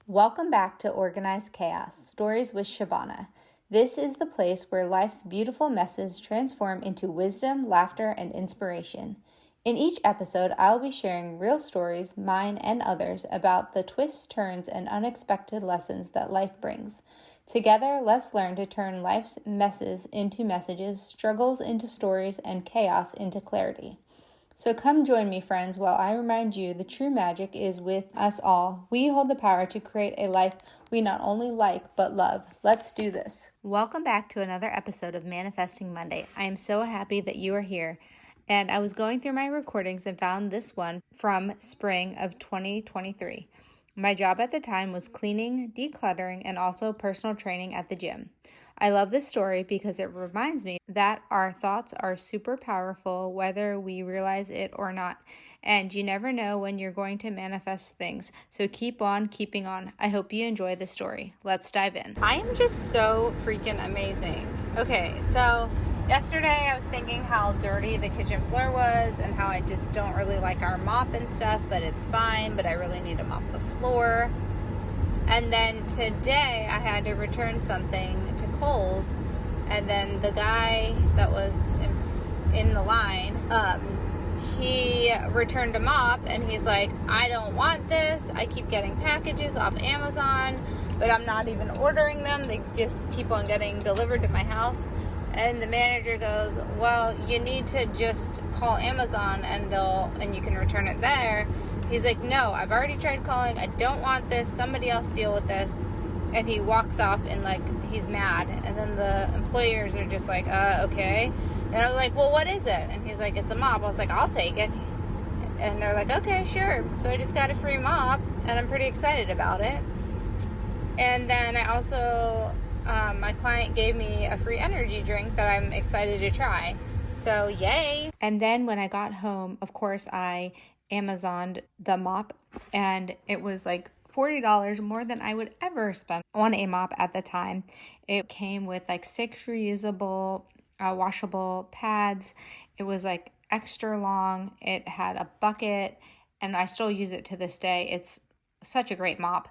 Welcome back to Organized Chaos, Stories with Shabana. This is the place where life's beautiful messes transform into wisdom, laughter, and inspiration. In each episode, I'll be sharing real stories, mine and others, about the twists, turns, and unexpected lessons that life brings. Together, let's learn to turn life's messes into messages, struggles into stories, and chaos into clarity. So come join me, friends, while I remind you the true magic is with us all. We hold the power to create a life we not only like, but love. Let's do this. Welcome back to another episode of Manifesting Monday. I am so happy that you are here. And I was going through my recordings and found this one from spring of 2023. My job at the time was cleaning, decluttering, and also personal training at the gym. I love this story because it reminds me that our thoughts are super powerful whether we realize it or not. And you never know when you're going to manifest things. So keep on keeping on. I hope you enjoy the story. Let's dive in. I am just so freaking amazing. Okay, so yesterday I was thinking how dirty the kitchen floor was and how I just don't really like our mop and stuff, but it's fine, but I really need to mop the floor. And then today I had to return something to Kohl's, and then the guy that was in the line, he returned a mop, and he's like, I don't want this. I keep getting packages off Amazon, but I'm not even ordering them. They just keep on getting delivered to my house. And the manager goes, well, you need to just call Amazon and you can return it there. He's like, no, I've already tried calling. I don't want this. Somebody else deal with this. And he walks off and he's mad. And then the employers are just like, okay. And I was like, well, what is it? And he's like, it's a mop. I was like, I'll take it. And they're like, okay, sure. So I just got a free mop and I'm pretty excited about it. And then I also, my client gave me a free energy drink that I'm excited to try. So yay. And then when I got home, of course, I Amazoned the mop, and it was like $40 more than I would ever spend on a mop at the time. It came with 6 reusable washable pads. It was extra long. It had a bucket, and I still use it to this day. It's such a great mop.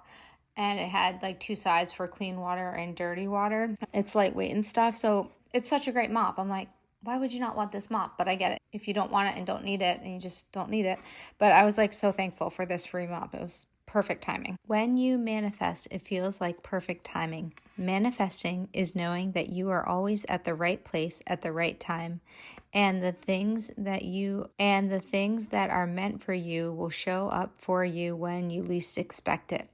And it had 2 sides for clean water and dirty water. It's lightweight and stuff, so it's such a great mop. I'm like, why would you not want this mop? But I get it. If you don't want it and don't need it, and you just don't need it. But I was so thankful for this free mop. It was perfect timing. When you manifest, it feels like perfect timing. Manifesting is knowing that you are always at the right place at the right time. And the things that are meant for you will show up for you when you least expect it.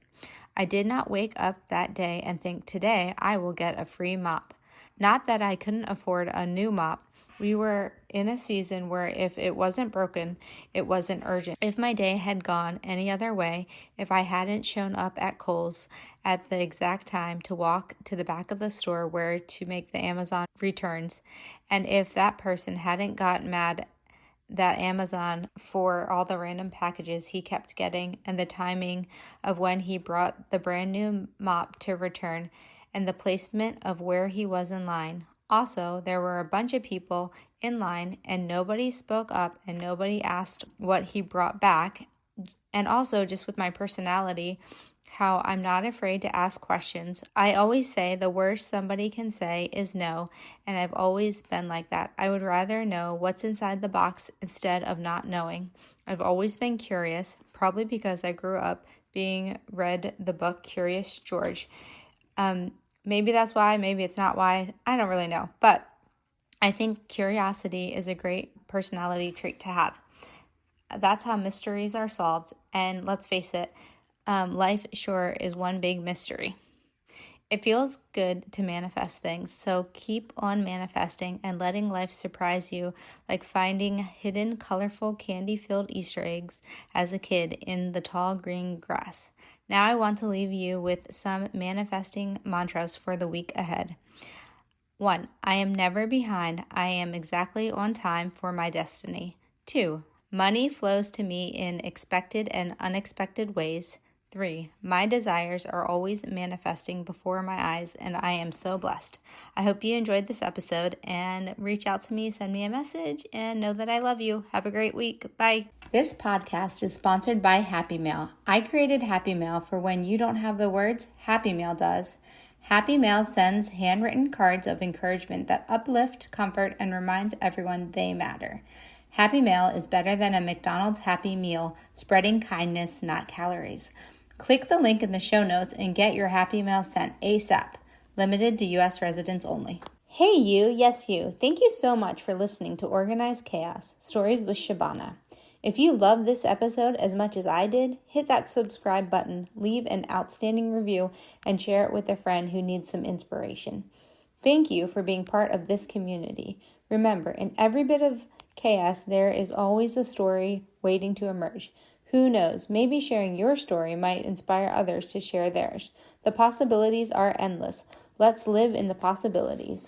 I did not wake up that day and think, today I will get a free mop. Not that I couldn't afford a new mop. We were in a season where if it wasn't broken, it wasn't urgent. If my day had gone any other way, if I hadn't shown up at Kohl's at the exact time to walk to the back of the store where to make the Amazon returns, and if that person hadn't gotten mad that Amazon for all the random packages he kept getting and the timing of when he brought the brand new mop to return and the placement of where he was in line. Also, there were a bunch of people in line and nobody spoke up and nobody asked what he brought back. And also, just with my personality, how I'm not afraid to ask questions. I always say the worst somebody can say is no, and I've always been like that. I would rather know what's inside the box instead of not knowing. I've always been curious, probably because I grew up being read the book Curious George. Maybe that's why, maybe it's not why, I don't really know. But I think curiosity is a great personality trait to have. That's how mysteries are solved, and let's face it, life sure is one big mystery. It feels good to manifest things, so keep on manifesting and letting life surprise you, like finding hidden, colorful, candy-filled Easter eggs as a kid in the tall green grass. Now I want to leave you with some manifesting mantras for the week ahead. 1. I am never behind. I am exactly on time for my destiny. 2. Money flows to me in expected and unexpected ways. 3. My desires are always manifesting before my eyes, and I am so blessed. I hope you enjoyed this episode, and reach out to me, send me a message, and know that I love you. Have a great week. Bye. This podcast is sponsored by Happy Mail. I created Happy Mail for when you don't have the words, Happy Mail does. Happy Mail sends handwritten cards of encouragement that uplift, comfort, and reminds everyone they matter. Happy Mail is better than a McDonald's Happy Meal, spreading kindness, not calories. Click the link in the show notes and get your Happy Mail sent ASAP. Limited to U.S. residents only. Hey you, yes you. Thank you so much for listening to Organized Chaos, Stories with Shabana. If you loved this episode as much as I did, hit that subscribe button, leave an outstanding review, and share it with a friend who needs some inspiration. Thank you for being part of this community. Remember, in every bit of chaos, there is always a story waiting to emerge. Who knows, maybe sharing your story might inspire others to share theirs. The possibilities are endless. Let's live in the possibilities.